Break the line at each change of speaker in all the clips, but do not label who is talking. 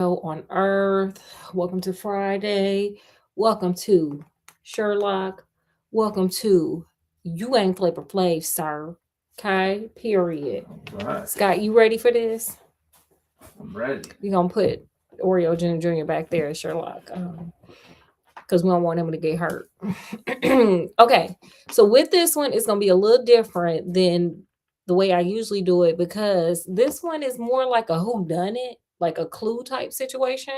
On earth. Welcome to Friday. Welcome to Sherlock. Welcome to You Ain't Flavor Flav, sir. Okay, period.
Right.
Scott, you ready for this?
I'm ready.
We're gonna put Oreo Jr. back there as Sherlock. Because we don't want him to get hurt. Okay, so with this one, it's gonna be a little different than the way I usually do it because this one is more like a who done it, like a clue type situation.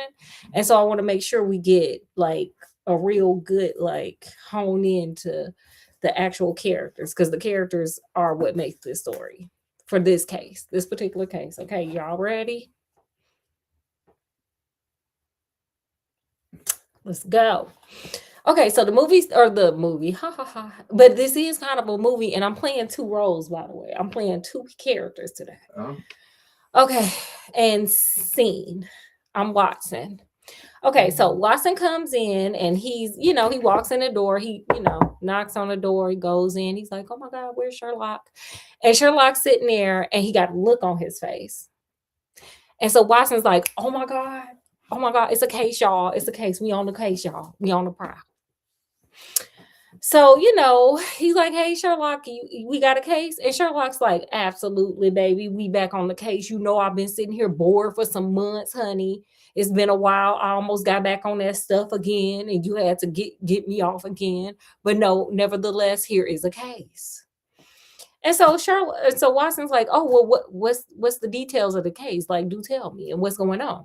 And so I want to make sure we get like a real good like hone into the actual characters because the characters are what makes this story for this case, this particular case. Okay, y'all ready? Let's go. Okay, so the movie, ha ha ha. But this is kind of a movie, and I'm playing two roles, by the way. I'm playing two characters today.
Oh,
Okay, and scene. I'm Watson. Okay, so Watson comes in and he walks in the door. He knocks on the door. He goes in. He's like, oh my God, where's Sherlock? And Sherlock's sitting there and he got a look on his face. And so Watson's like, oh my God. Oh my God, it's a case, y'all. It's a case. We on the case, y'all. We on the prowl. So, he's like, hey, Sherlock, we got a case? And Sherlock's like, absolutely, baby. We back on the case. I've been sitting here bored for some months, honey. It's been a while. I almost got back on that stuff again, and you had to get me off again. But no, nevertheless, here is a case. And so Watson's like, oh, well, what's the details of the case? Like, do tell me, and what's going on?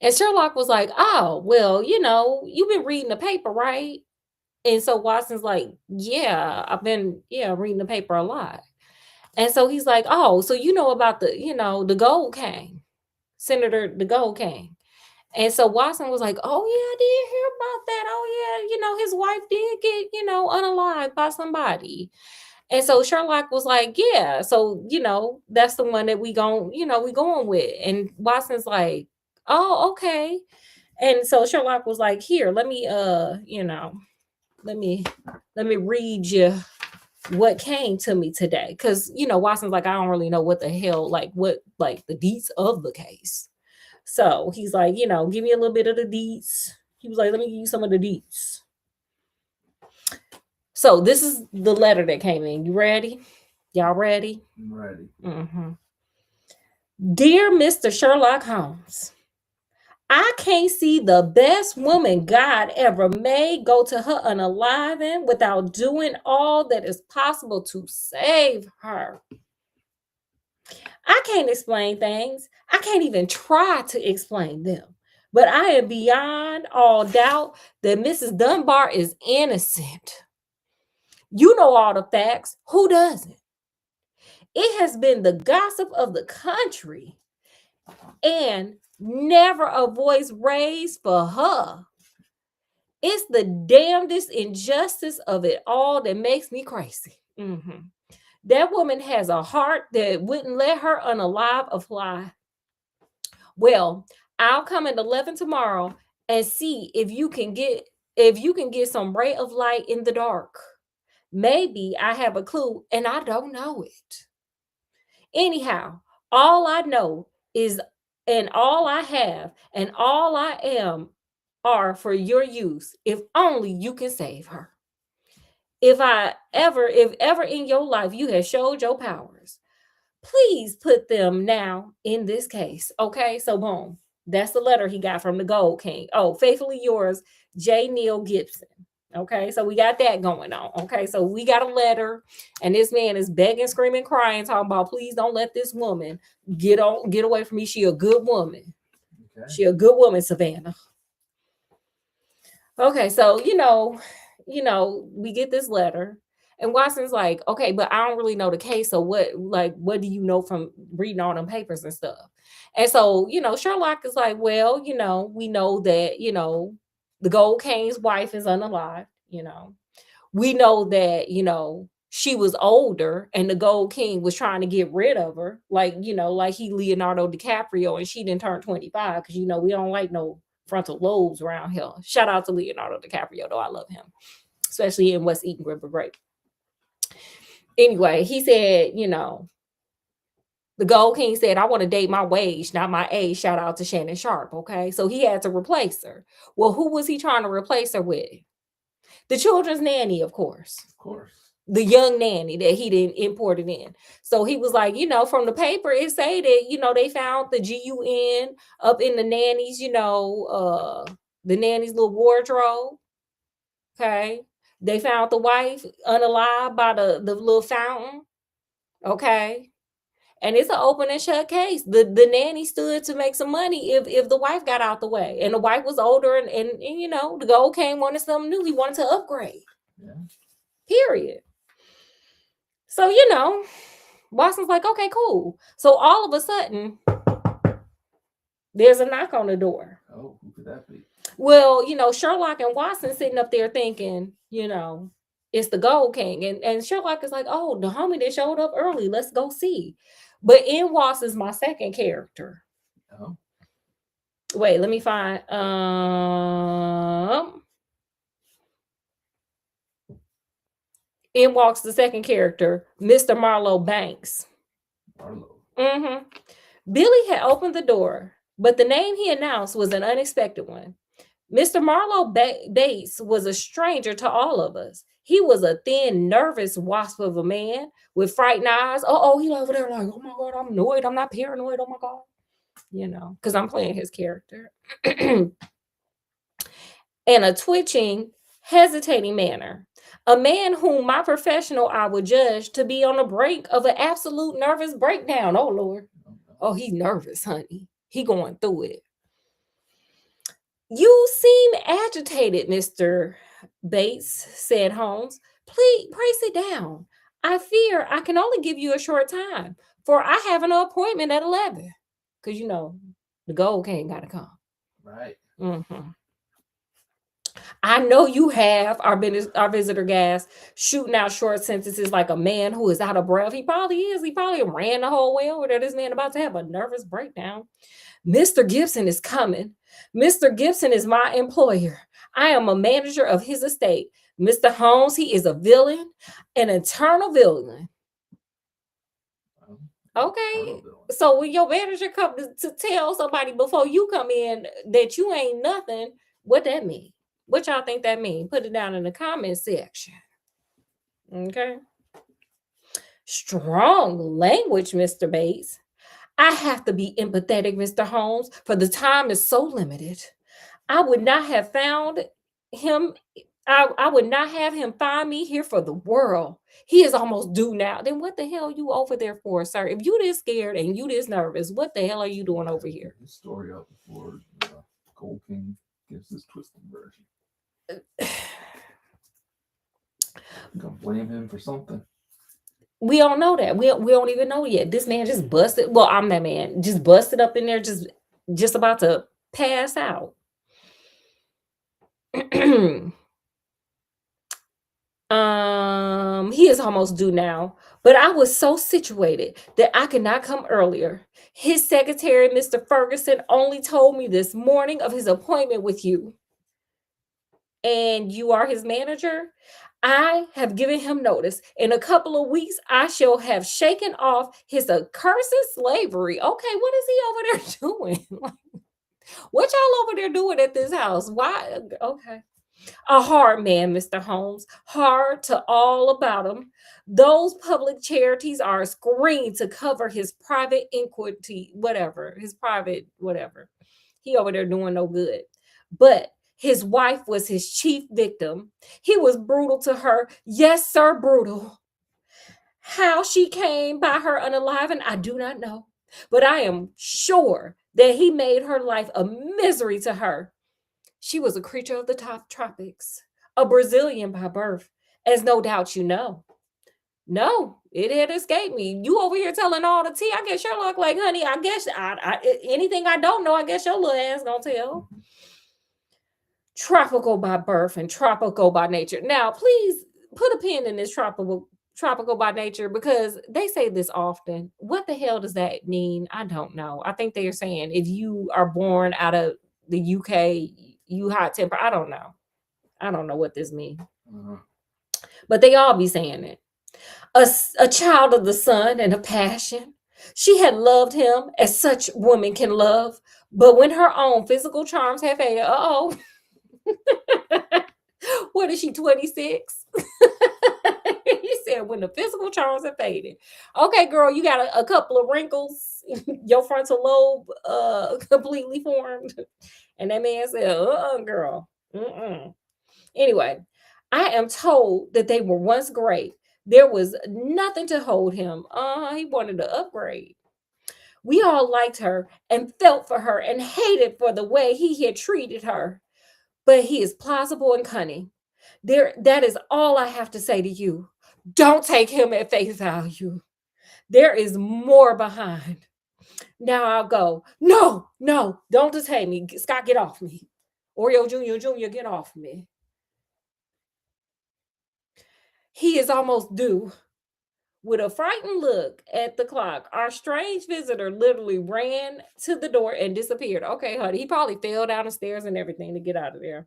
And Sherlock was like, oh, well, you've been reading the paper, right? And so Watson's like, yeah, I've been, reading the paper a lot. And so he's like, oh, so you know about the Gold King, Senator the Gold King. And so Watson was like, oh yeah, I did hear about that. Oh yeah, his wife did get, unalived by somebody. And so Sherlock was like, yeah, so that's the one that we going with. And Watson's like, oh, okay. And so Sherlock was like, here, let me let me read you what came to me today. Because Watson's like, I don't really know what the hell, like what like the deets of the case. So he's like, give me a little bit of the deets. He was like, let me give you some of the deets. So this is the letter that came in. You ready? Y'all ready?
I'm ready.
Mm-hmm. Dear Mr. Sherlock Holmes, I can't see the best woman God ever made go to her unaliving without doing all that is possible to save her. I can't explain things. I can't even try to explain them. But I am beyond all doubt that Mrs. Dunbar is innocent. You know all the facts. Who doesn't? It has been the gossip of the country and never a voice raised for her. It's the damnedest injustice of it all that makes me crazy. That woman has a heart that wouldn't let her unalive a fly. Well, I'll come at 11 tomorrow and see if you can get some ray of light in the dark. Maybe I have a clue and I don't know it. Anyhow, all I know is and all I have and all I am are for your use if only you can save her. If ever in your life you have showed your powers, please put them now in this case. Okay, so boom. That's the letter he got from the Gold King. Oh, faithfully yours, J. Neil Gibson. Okay, so we got that going on. Okay, so we got a letter, and this man is begging, screaming, crying, talking about, please don't let this woman get away from me. She a good woman.
Okay.
She a good woman, Savannah. Okay, so we get this letter, and Watson's like, okay, but I don't really know the case. So what do you know from reading all them papers and stuff? And so, Sherlock is like, well, we know that, the Gold King's wife is unalive, We know that, she was older and the Gold King was trying to get rid of her, like he Leonardo DiCaprio and she didn't turn 25 because we don't like no frontal lobes around here. Shout out to Leonardo DiCaprio, though. I love him, especially in West Eden River Break. Anyway, he said, The Gold King said, I want to date my wage, not my age. Shout out to Shannon Sharp. Okay. So he had to replace her. Well, who was he trying to replace her with? The children's nanny, of course.
Of course.
The young nanny that he didn't import it in. So he was like, from the paper, it say that, they found the GUN up in the nanny's, the nanny's little wardrobe. Okay. They found the wife unalive by the little fountain. Okay. And it's an open and shut case. The nanny stood to make some money if the wife got out the way. And the wife was older and the Gold King wanted something new. He wanted to upgrade.
Yeah.
Period. So, Watson's like, okay, cool. So all of a sudden, there's a knock on the door.
Oh, who could that be?
Well, Sherlock and Watson sitting up there thinking, it's the Gold King. And Sherlock is like, oh, the homie that showed up early. Let's go see. But Watts is my second character.
Oh.
Wait, let me find. In walks the second character, Mr. Marlowe Banks.
Marlowe.
Mm-hmm. Billy had opened the door, but the name he announced was an unexpected one. Mr. Marlowe Bates was a stranger to all of us. He was a thin, nervous wasp of a man with frightened eyes. Oh, he over there like, oh my God, I'm annoyed. I'm not paranoid. Oh my God. Because I'm playing his character. And a twitching, hesitating manner. A man whom my professional eye would judge to be on the brink of an absolute nervous breakdown. Oh, Lord. Oh, he's nervous, honey. He going through it. You seem agitated, Mr. Bates, said Holmes. Please, pray sit down. I fear I can only give you a short time, for I have an appointment at 11. Because, the Gold King got to come.
Right.
Mm-hmm. I know you have, our visitor gas, shooting out short sentences like a man who is out of breath. He probably is. He probably ran the whole way over there. This man about to have a nervous breakdown. Mr. Gibson is coming. Mr. Gibson is my employer. I am a manager of his estate. Mr. Holmes, he is a villain, an eternal villain. Okay. So when your manager comes to tell somebody before you come in that you ain't nothing, what that mean? What y'all think that mean? Put it down in the comment section. Okay. Strong language, Mr. Bates. I have to be empathetic, Mr. Holmes, for the time is so limited. I would not have found him. I would not have him find me here for the world. He is almost due now. Then what the hell are you over there for, sir? If you this scared and you this nervous, what the hell are you doing over here?
The story up before the Gold King gives his twisted version. You gonna blame him for something?
We don't know that. We don't even know yet. This man just busted. Well, I'm that man. Just busted up in there, just about to pass out. He is almost due now, but I was so situated that I could not come earlier. His secretary, Mr. Ferguson, only told me this morning of his appointment with you. And you are his manager? I have given him notice. In a couple of weeks, I shall have shaken off his accursed slavery. Okay, what is he over there doing? What y'all over there doing at this house? Why? Okay. A hard man, Mr. Holmes. Hard to all about him. Those public charities are a screen to cover his private iniquity, whatever. His private whatever. He over there doing no good. But his wife was his chief victim. He was brutal to her. Yes, sir, brutal. How she came by her unalive, I do not know. But I am sure that he made her life a misery to her. She was a creature of the top tropics, a Brazilian by birth, as no doubt you know. No, it had escaped me. You over here telling all the tea. I guess Sherlock like, honey, I guess anything I don't know, I guess your little ass gonna tell. Tropical by birth and tropical by nature. Now, please put a pin in this tropical by nature, because they say this often. What the hell does that mean? I don't know. I think they are saying if you are born out of the UK, you hot temper. I don't know. I don't know what this means. But they all be saying it. A child of the sun and of passion. She had loved him as such women can love, but when her own physical charms had faded, what is she, 26? He said, when the physical charms have faded. Okay, girl, you got a couple of wrinkles, your frontal lobe completely formed. And that man said, girl. Mm-mm. Anyway, I am told that they were once great. There was nothing to hold him. He wanted to upgrade. We all liked her and felt for her and hated for the way he had treated her. But he is plausible and cunning. That is all I have to say to you. Don't take him at face value. There is more behind. Now I'll go. No, no, don't detain me. Scott, get off me. Oreo Jr., get off me. He is almost due. With a frightened look at the clock, our strange visitor literally ran to the door and disappeared. Okay, honey, he probably fell down the stairs and everything to get out of there.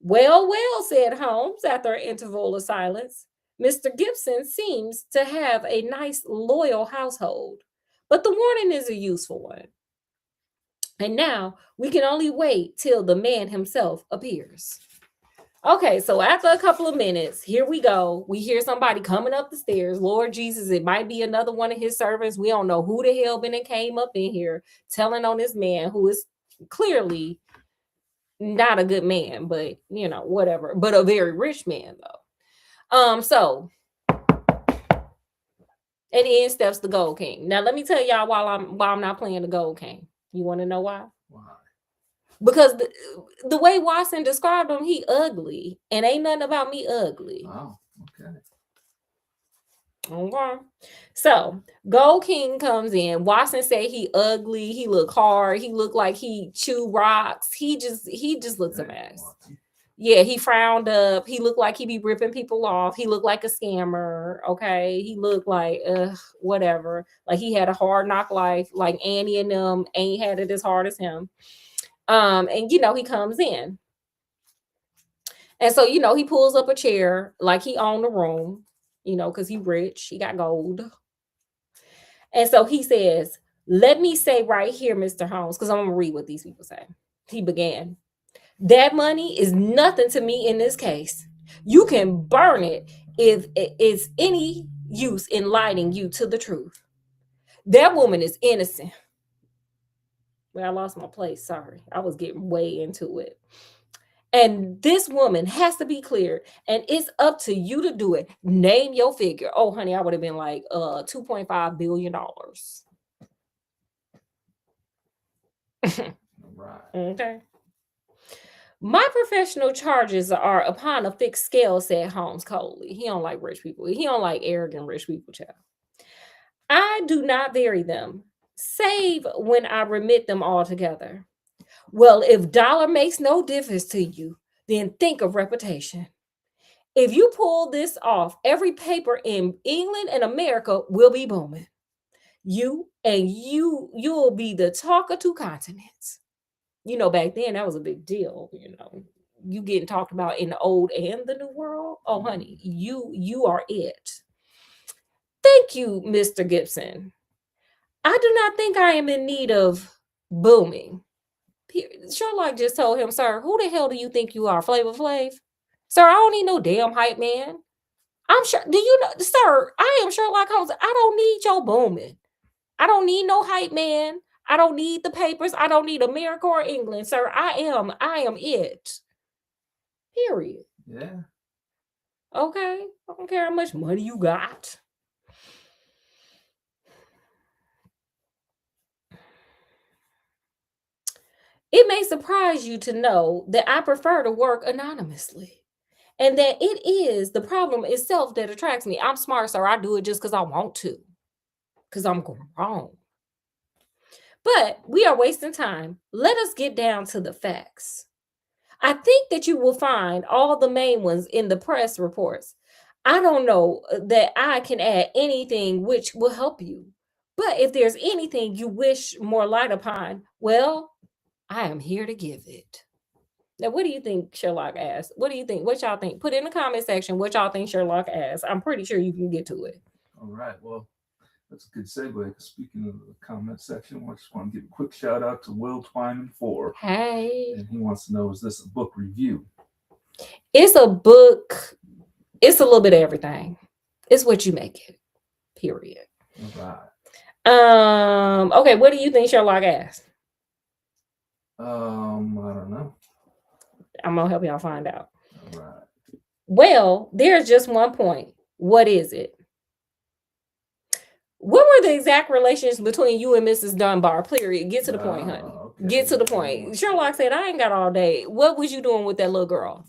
Well, well, said Holmes after an interval of silence. Mr. Gibson seems to have a nice, loyal household, but the warning is a useful one. And now we can only wait till the man himself appears. Okay, so after a couple of minutes, here we go. We hear somebody coming up the stairs. Lord Jesus, it might be another one of his servants. We don't know who the hell been and came up in here telling on this man who is clearly not a good man, but whatever. But a very rich man though. So at the end steps the Gold King. Now let me tell y'all why I'm not playing the Gold King. You want to know why?
Why?
Because the way Watson described him, he ugly. And ain't nothing about me ugly.
Oh, okay.
Okay. So Gold King comes in. Watson say he ugly. He look hard. He look like he chew rocks. He just looks a mess. Yeah, he frowned up. He looked like he be ripping people off. He looked like a scammer. Okay. He looked like whatever. Like he had a hard knock life. Like Annie and them ain't had it as hard as him. And he comes in. And so, he pulls up a chair like he owned the room, because he rich, he got gold. And so he says, let me say right here, Mr. Holmes, because I'm going to read what these people say. He began, that money is nothing to me in this case. You can burn it if it's any use in lighting you to the truth. That woman is innocent. Well, I lost my place. Sorry. I was getting way into it. And this woman has to be cleared, and it's up to you to do it. Name your figure. Oh, honey, I would have been like $2.5 billion.
Right.
Okay. My professional charges are upon a fixed scale, said Holmes coldly. He don't like rich people. He don't like arrogant rich people, child. I do not vary them, save when I remit them altogether. Well, if dollar makes no difference to you, then think of reputation. If you pull this off, every paper in England and America will be booming. You'll be the talk of two continents. Back then that was a big deal. You getting talked about in the old and the new world. Oh, honey, you are it. Thank you, Mr. Gibson. I do not think I am in need of booming. Sherlock just told him, sir, who the hell do you think you are, Flavor Flav? Sir, I don't need no damn hype man. I'm sure, do you know, sir, I am Sherlock Holmes. I don't need your booming. I don't need no hype man. I don't need the papers. I don't need America or England, sir. I am it. Period.
Yeah.
Okay. I don't care how much money you got. It may surprise you to know that I prefer to work anonymously, and that it is the problem itself that attracts me. I'm smart, sir. I do it just because I want to, because I'm grown. But we are wasting time. Let us get down to the facts. I think that you will find all the main ones in the press reports. I don't know that I can add anything which will help you. But if there's anything you wish more light upon, well, I am here to give it. Now, what do you think Sherlock asked? What do you think? What y'all think? Put in the comment section what y'all think Sherlock asked. I'm pretty sure you can get to it.
All right. Well, That's a good segue. Speaking of the comment section, I just want to give a quick shout out to Will Twyman 4.
Hey.
And he wants to know, is this a book review?
It's a book. It's a little bit of everything. It's what you make it. Period.
All right.
Okay, what do you think Sherlock asked?
I don't know.
I'm gonna help y'all find out.
All right.
Well, there's just one point. What is it? What were the exact relations between you and Mrs. Dunbar? Period. Get to the point, honey.
Okay.
Get to the point. Sherlock said, I ain't got all day. What was you doing with that little girl?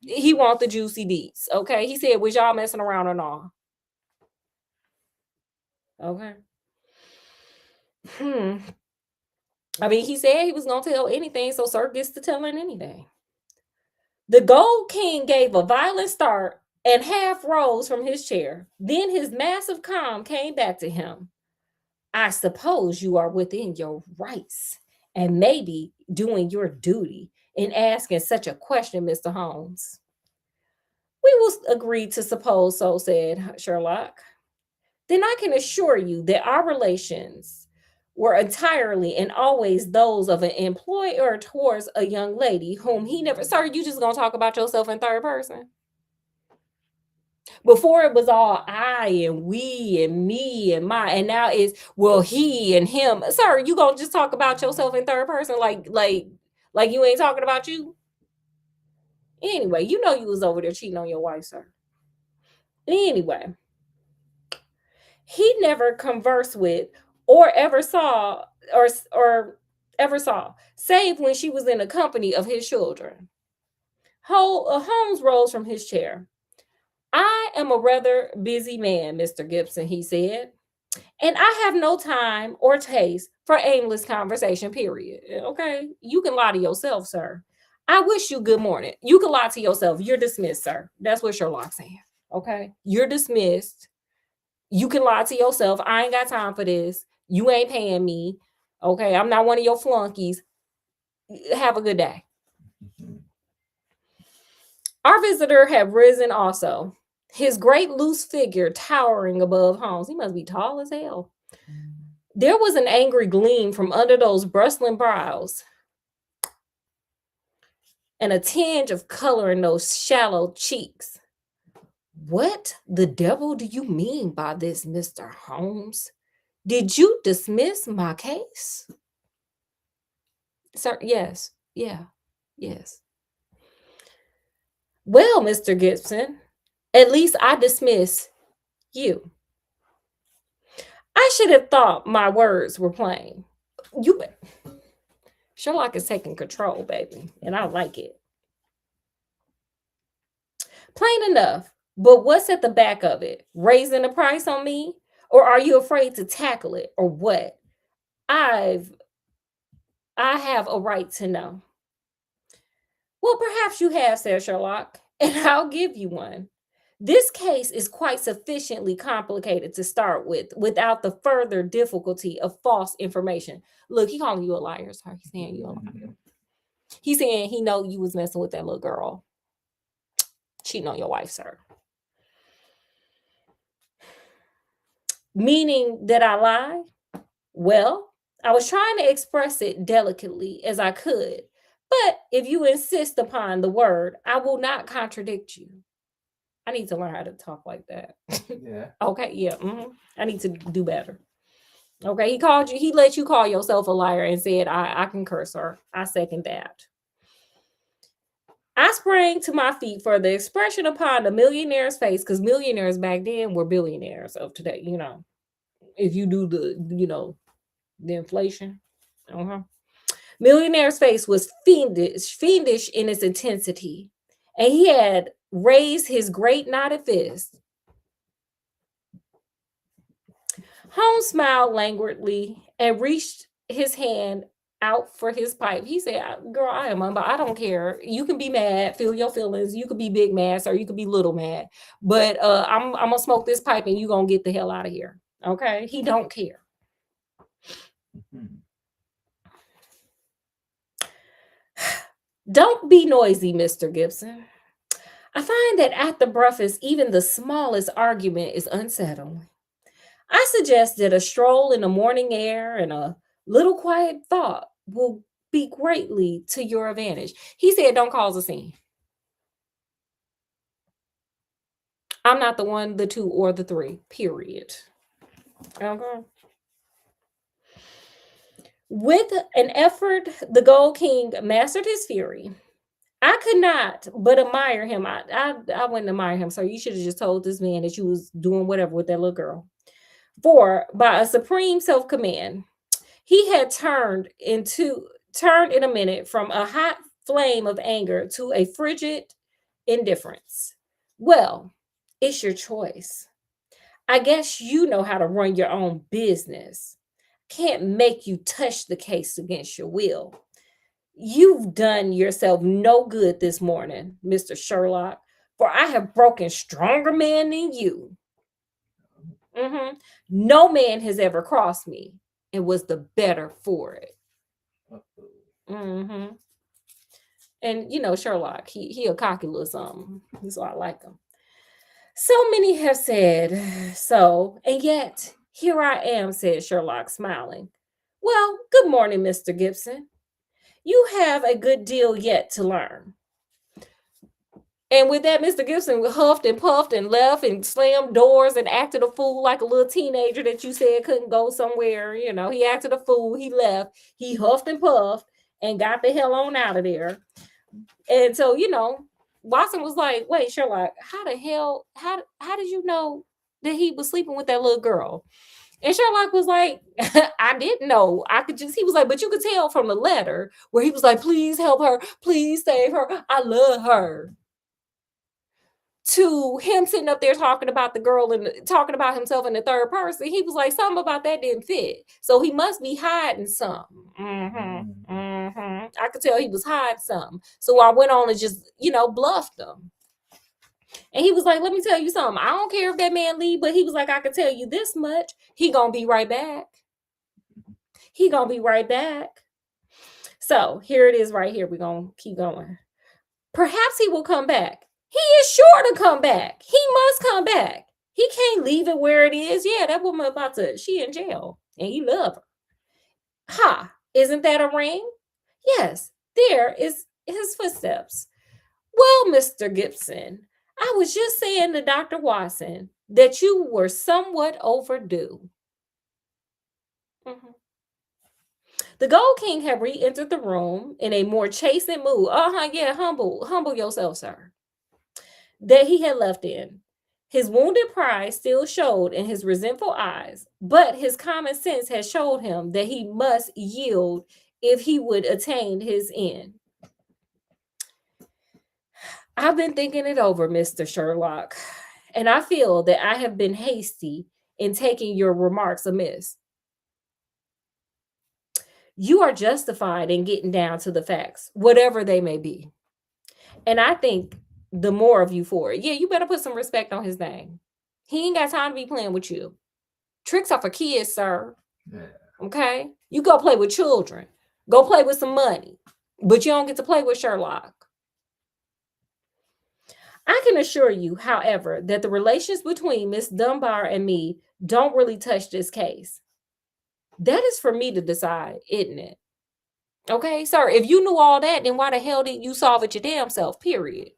He want the juicy deets. Okay. He said, was y'all messing around or not? Okay. I mean, he said he was going to tell anything, so Sir gets to telling anything. The Gold King gave a violent start and half rose from his chair. Then his massive calm came back to him. I suppose you are within your rights and maybe doing your duty in asking such a question, Mr. Holmes. We will agree to suppose so, said Sherlock. Then I can assure you that our relations were entirely and always those of an employer towards a young lady whom he never... Sir, you just gonna talk about yourself in third person? Before it was all I and we and me and my, and now it's, well, he and him. Sir, you gonna just talk about yourself in third person like you ain't talking about you? Anyway, you know you was over there cheating on your wife, sir. Anyway, he never conversed with or ever saw save when she was in the company of his children. Holmes rose from his chair. I am a rather busy man, Mr. Gibson, he said, and I have no time or taste for aimless conversation, period. Okay, you can lie to yourself, sir. I wish you good morning. You can lie to yourself. You're dismissed, sir. That's what Sherlock's saying. Okay, you're dismissed. You can lie to yourself. I ain't got time for this. You ain't paying me. Okay, I'm not one of your flunkies. Have a good day. Our visitor had risen also, his great loose figure towering above Holmes. He must be tall as hell. There was an angry gleam from under those bristling brows and a tinge of color in those shallow cheeks. What the devil do you mean by this, Mr. Holmes? Did you dismiss my case? Sir, yes. Yeah. Yes. Well, Mr. Gibson, at least I dismiss you. I should have thought my words were plain. Sherlock is taking control, baby, and I like it. Plain enough, but what's at the back of it? Raising the price on me? Or are you afraid to tackle it? Or what? I have a right to know. Well, perhaps you have, said Sherlock, and I'll give you one. This case is quite sufficiently complicated to start with without the further difficulty of false information. Look, he calling you a liar, sir. He's saying you a liar. He's saying he know you was messing with that little girl. Cheating on your wife, sir. Meaning that I lie? Well, I was trying to express it delicately as I could. But if you insist upon the word, I will not contradict you. I need to learn how to talk like that.
Yeah.
Okay, yeah. I need to do better. Okay, he let you call yourself a liar and said, I concur, sir. I second that. I sprang to my feet for the expression upon the millionaire's face, because millionaires back then were billionaires of today, if you do the inflation. Millionaire's face was fiendish in its intensity, and he had raised his great knotted fist. Holmes smiled languidly and reached his hand out for his pipe. He said, girl, I don't care. You can be mad, feel your feelings. You could be big mad, or you could be little mad. But I'm going to smoke this pipe and you going to get the hell out of here. Okay? He don't care. Don't be noisy, Mr. Gibson. I find that at the breakfast, even the smallest argument is unsettling. I suggest that a stroll in the morning air and a little quiet thought will be greatly to your advantage. He said, don't cause a scene. I'm not the one, the two, or the three, period. Okay. With an effort, the Gold King mastered his fury. I could not but admire him. I wouldn't admire him. So you should have just told this man that you was doing whatever with that little girl. For by a supreme self-command, he had turned in a minute from a hot flame of anger to a frigid indifference. Well, it's your choice. I guess you know how to run your own business. Can't make you touch the case against your will. You've done yourself no good this morning, Mr. Sherlock, for I have broken stronger men than you. Mhm. No man has ever crossed me and was the better for it. Hmm. And you know, Sherlock, he a cocky little something. That's why I like him. So many have said so, and yet here I am, said Sherlock, smiling. Well, good morning, Mr. Gibson. You have a good deal yet to learn. And with that, Mr. Gibson huffed and puffed and left and slammed doors and acted a fool like a little teenager that you said couldn't go somewhere. You know, he acted a fool. He left. He huffed and puffed and got the hell on out of there. And so, you know, Watson was like, wait, Sherlock, how the hell, how did you know that he was sleeping with that little girl? And Sherlock was like, I didn't know. He was like, but you could tell from the letter where he was like, please help her. Please save her. I love her. To him sitting up there talking about the girl and talking about himself in the third person, he was like, something about that didn't fit. So he must be hiding something. I could tell he was hiding something. So I went on and just, bluffed him. And he was like, let me tell you something. I don't care if that man leave, but he was like, I can tell you this much. He gonna be right back. He gonna be right back. So here it is right here. We're gonna keep going. Perhaps he will come back. He is sure to come back. He must come back. He can't leave it where it is. Yeah, that woman she in jail. And he love her. Ha, isn't that a ring? Yes, there is his footsteps. Well, Mr. Gibson, I was just saying to Dr. Watson that you were somewhat overdue. Mhm. The Gold King had re-entered the room in a more chastened mood. Yeah, humble yourself, sir. That he had left in. His wounded pride still showed in his resentful eyes, but his common sense had showed him that he must yield if he would attain his end. I've been thinking it over, Mr. Sherlock, and I feel that I have been hasty in taking your remarks amiss. You are justified in getting down to the facts, whatever they may be. And I think the more of you for it. Yeah, you better put some respect on his name. He ain't got time to be playing with you. Tricks are for kids, sir.
Yeah.
Okay? You go play with children. Go play with some money. But you don't get to play with Sherlock. I can assure you, however, that the relations between Miss Dunbar and me don't really touch this case. That is for me to decide, isn't it? Okay, sir, if you knew all that, then why the hell didn't you solve it your damn self, period?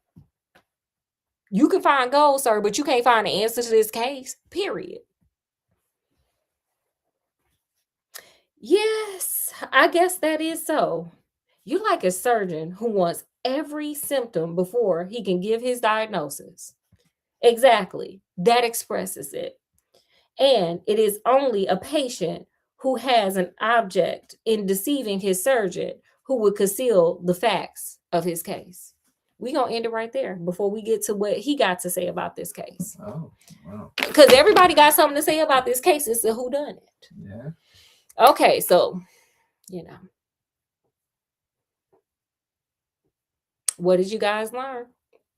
You can find gold, sir, but you can't find the answer to this case, period. Yes, I guess that is so. You're like a surgeon who wants every symptom before he can give his diagnosis. Exactly. That expresses it. And it is only a patient who has an object in deceiving his surgeon who would conceal the facts of his case. We're going to end it right there before we get to what he got to say about this case.
Oh, wow.
Because everybody got something to say about this case. It's a whodunit.
Yeah.
Okay, so, what did you guys learn?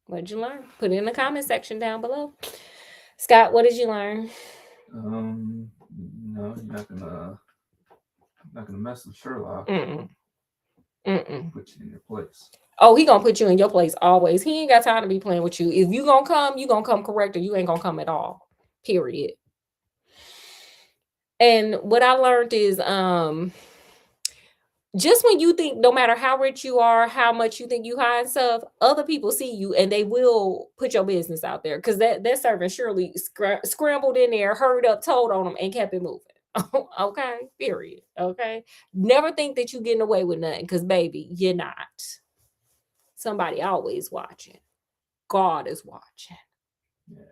What did you learn? Put it in the comment section down below. Scott, what did you learn?
No, you're not gonna mess with Sherlock.
Mm-mm.
Put you in your place.
Oh, he gonna put you in your place always. He ain't got time to be playing with you. If you gonna come correct, or you ain't gonna come at all. Period. And what I learned is just when you think no matter how rich you are, how much you think you hide stuff, other people see you and they will put your business out there because that servant surely scrambled in there, hurried up, told on them, and kept it moving. Okay, period. Okay, never think that you're getting away with nothing because baby, you're not. Somebody always watching. God is watching.
Yeah.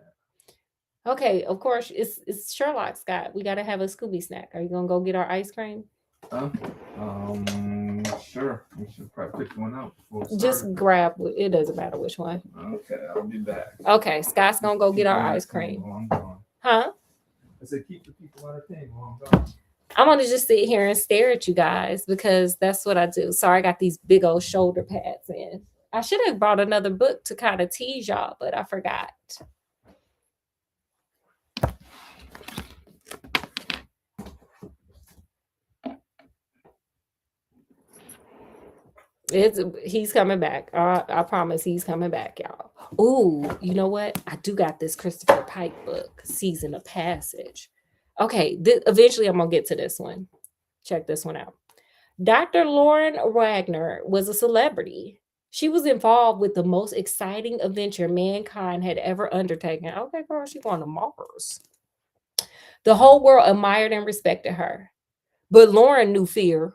Okay, of course it's Sherlock Scott. We gotta have a Scooby snack. Are you gonna go get our ice cream?
Sure. We should probably pick one out.
Just grab. It doesn't matter which one.
Okay, I'll be back.
Okay, Scott's gonna go get our ice cream.
While I'm gone.
Huh?
I said keep the people entertained while I'm gone.
I'm gonna just sit here and stare at you guys because that's what I do. Sorry, I got these big old shoulder pads in. I should have brought another book to kind of tease y'all, but I forgot. He's coming back. I promise he's coming back, y'all. Ooh, you know what? I do got this Christopher Pike book, Season of Passage. Okay, eventually I'm gonna get to this one. Check this one out. Dr. Lauren Wagner was a celebrity. She was involved with the most exciting adventure mankind had ever undertaken. Okay, girl, she going to Mars. The whole world admired and respected her. But Lauren knew fear.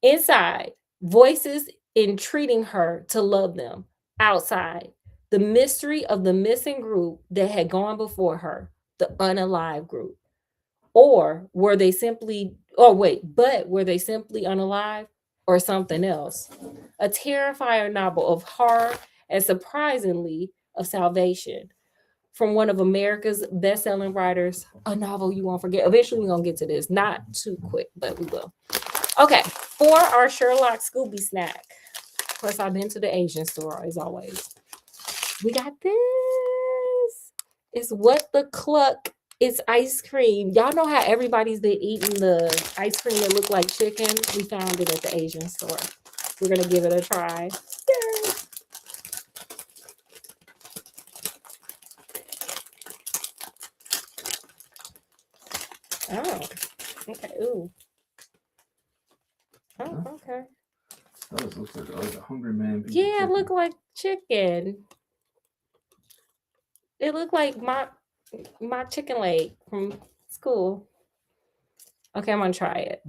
Inside, voices entreating her to love them. Outside, the mystery of the missing group that had gone before her, the unalive group. Or were they simply, but were they simply unalive or something else? A terrifying novel of horror and surprisingly of salvation from one of America's best-selling writers, a novel you won't forget. Eventually we're going to get to this. Not too quick, but we will. Okay, for our Sherlock Scooby snack. Of course, I've been to the Asian store as always. We got this. It's What the Cluck. It's ice cream. Y'all know how everybody's been eating the ice cream that look like chicken? We found it at the Asian store. We're going to give it a try. Yay. Oh, okay. Ooh. Oh, okay.
That looks like a hungry man.
Yeah, it looked like chicken. It looked like my chicken leg from school. Okay, I'm gonna try it.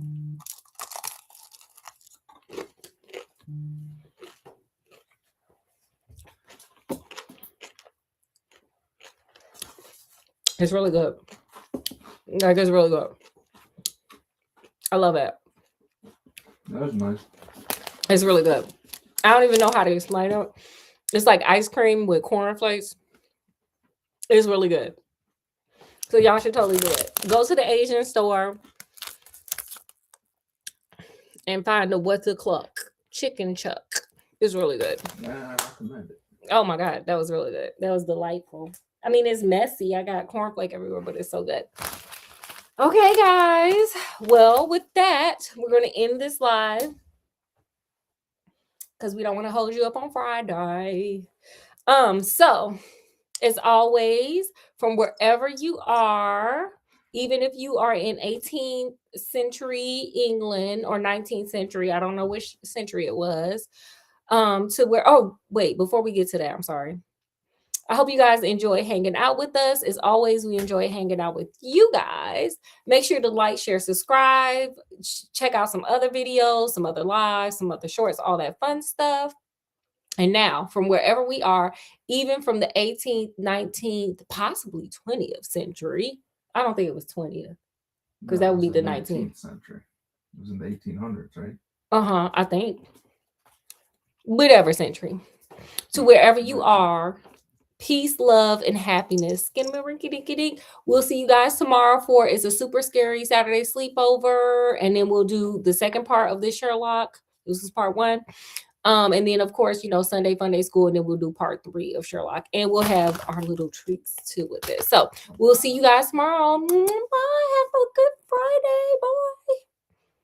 It's really good. Like, it's really good. I love it.
That's nice.
It's really good. I don't even know how to explain it. It's like ice cream with cornflakes. It's really good. So y'all should totally do it. Go to the Asian store and find the What the Cluck chicken chuck. It's really good.
Yeah, I recommend it.
Oh my God, that was really good. That was delightful. I mean, it's messy. I got cornflake everywhere, but it's so good. Okay, guys. Well, with that, we're going to end this live because we don't want to hold you up on Friday. So, as always, from wherever you are, even if you are in 18th century England or 19th century, I don't know which century it was, to where, before we get to that, I'm sorry. I hope you guys enjoy hanging out with us. As always, we enjoy hanging out with you guys. Make sure to like, share, subscribe. Check out some other videos, some other lives, some other shorts, all that fun stuff. And now, from wherever we are, even from the 18th, 19th, possibly 20th century. I don't think it was 20th because that would be the 19th
century. It was in the 1800s, right?
I think. Whatever century. To wherever you are. Peace, love, and happiness. We'll see you guys tomorrow for It's a Super Scary Saturday Sleepover. And then we'll do the second part of this Sherlock. This is part 1. And then, of course, Sunday Fun Day School. And then we'll do part 3 of Sherlock. And we'll have our little treats too with this. So we'll see you guys tomorrow. Bye. Have a good Friday. Bye.